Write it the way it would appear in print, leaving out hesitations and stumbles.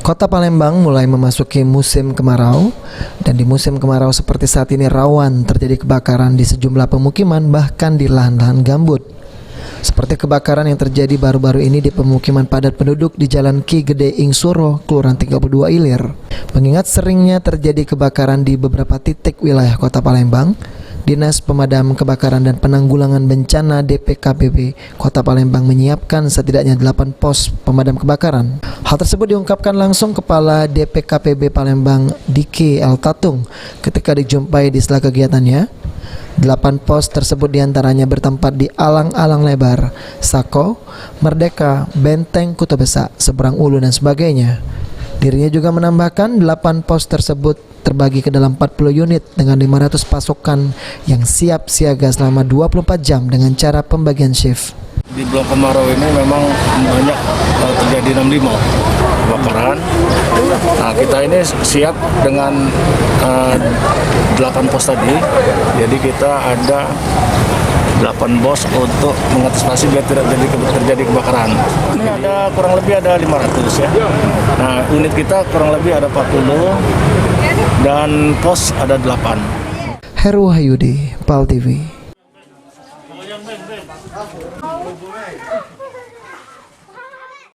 Kota Palembang mulai memasuki musim kemarau, dan di musim kemarau seperti saat ini rawan terjadi kebakaran di sejumlah pemukiman, bahkan di lahan-lahan gambut. Seperti kebakaran yang terjadi baru-baru ini di pemukiman padat penduduk di Jalan Ki Gede Ing Suro, Kelurahan 32 Ilir. Mengingat seringnya terjadi kebakaran di beberapa titik wilayah Kota Palembang, Dinas Pemadam Kebakaran dan Penanggulangan Bencana DPKPB Kota Palembang menyiapkan setidaknya 8 pos pemadam kebakaran. Hal tersebut diungkapkan langsung Kepala DPKPB Palembang Diki El Tatung ketika dijumpai di sela kegiatannya. 8 pos tersebut diantaranya bertempat di Alang-Alang Lebar, Sako, Merdeka, Benteng Kuto Besak, Seberang Ulu dan sebagainya. Dirinya juga menambahkan 8 pos tersebut terbagi ke dalam 40 unit dengan 500 pasukan yang siap siaga selama 24 jam dengan cara pembagian shift. Di bulan kemarau ini memang banyak terjadi 65 kebakaran. Nah, kita ini siap dengan 8 pos tadi. Jadi kita ada 8 bos untuk mengantisipasi biar tidak terjadi kebakaran. Ini ada kurang lebih ada 500 ya. Nah, unit kita kurang lebih ada 40 dan pos ada 8. Heru Hayudi, PAL TV.